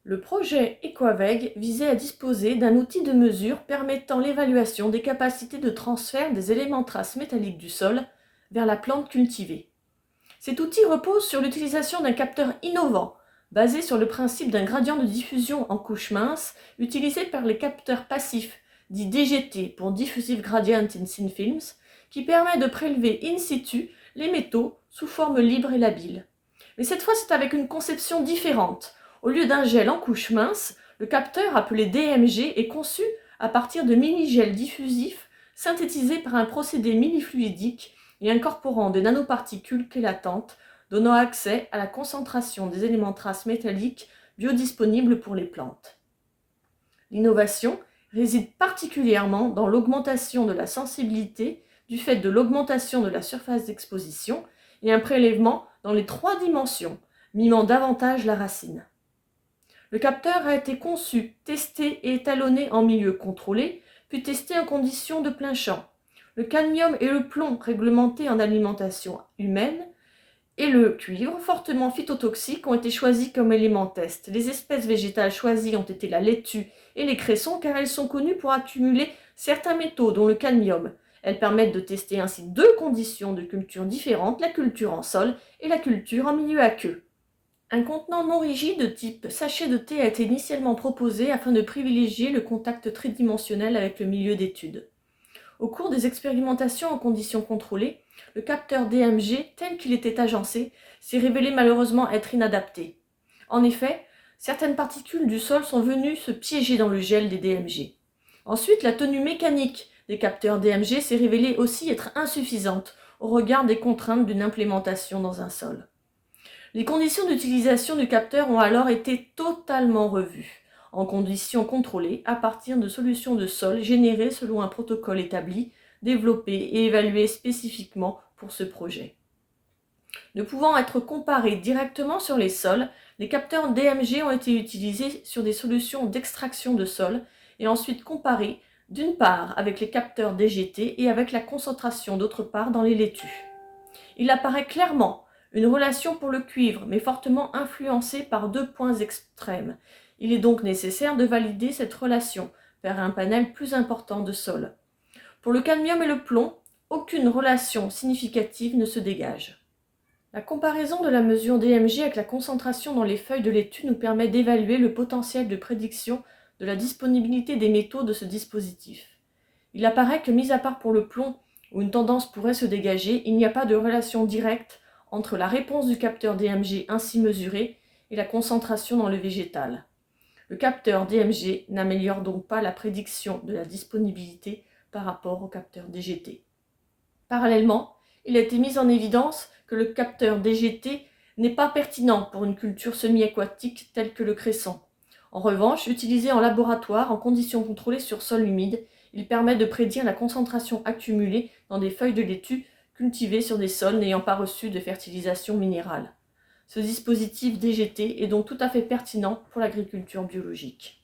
Le projet Equaveg visait à disposer d'un outil de mesure permettant l'évaluation des capacités de transfert des éléments traces métalliques du sol vers la plante cultivée. Cet outil repose sur l'utilisation d'un capteur innovant, basé sur le principe d'un gradient de diffusion en couche mince utilisé par les capteurs passifs, dits DGT pour Diffusive Gradient in Thin Films, qui permet de prélever in situ les métaux sous forme libre et labile. Mais cette fois, c'est avec une conception différente. Au lieu d'un gel en couche mince, le capteur appelé DMG est conçu à partir de mini-gels diffusifs synthétisés par un procédé mini-fluidique et incorporant des nanoparticules chélatantes, donnant accès à la concentration des éléments traces métalliques biodisponibles pour les plantes. L'innovation réside particulièrement dans l'augmentation de la sensibilité du fait de l'augmentation de la surface d'exposition et un prélèvement dans les 3 dimensions, mimant davantage la racine. Le capteur a été conçu, testé et étalonné en milieu contrôlé, puis testé en conditions de plein champ. Le cadmium et le plomb réglementés en alimentation humaine et le cuivre, fortement phytotoxiques, ont été choisis comme éléments test. Les espèces végétales choisies ont été la laitue et les cressons car elles sont connues pour accumuler certains métaux, dont le cadmium. Elles permettent de tester ainsi 2 conditions de culture différentes, la culture en sol et la culture en milieu aqueux. Un contenant non rigide de type sachet de thé a été initialement proposé afin de privilégier le contact tridimensionnel avec le milieu d'étude. Au cours des expérimentations en conditions contrôlées, le capteur DMG, tel qu'il était agencé, s'est révélé malheureusement être inadapté. En effet, certaines particules du sol sont venues se piéger dans le gel des DMG. Ensuite, la tenue mécanique des capteurs DMG s'est révélée aussi être insuffisante au regard des contraintes d'une implémentation dans un sol. Les conditions d'utilisation du capteur ont alors été totalement revues, en conditions contrôlées, à partir de solutions de sol générées selon un protocole établi, développé et évalué spécifiquement pour ce projet. Ne pouvant être comparés directement sur les sols, les capteurs DMG ont été utilisés sur des solutions d'extraction de sol et ensuite comparés d'une part avec les capteurs DGT et avec la concentration d'autre part dans les laitues. Il apparaît clairement une relation pour le cuivre, mais fortement influencée par 2 points extrêmes. Il est donc nécessaire de valider cette relation vers un panel plus important de sols. Pour le cadmium et le plomb, aucune relation significative ne se dégage. La comparaison de la mesure DMG avec la concentration dans les feuilles de laitue nous permet d'évaluer le potentiel de prédiction de la disponibilité des métaux de ce dispositif. Il apparaît que, mis à part pour le plomb, où une tendance pourrait se dégager, il n'y a pas de relation directe entre la réponse du capteur DMG ainsi mesuré et la concentration dans le végétal. Le capteur DMG n'améliore donc pas la prédiction de la disponibilité par rapport au capteur DGT. Parallèlement, il a été mis en évidence que le capteur DGT n'est pas pertinent pour une culture semi-aquatique telle que le cresson. En revanche, utilisé en laboratoire en conditions contrôlées sur sol humide, il permet de prédire la concentration accumulée dans des feuilles de laitue cultivées sur des sols n'ayant pas reçu de fertilisation minérale. Ce dispositif DGT est donc tout à fait pertinent pour l'agriculture biologique.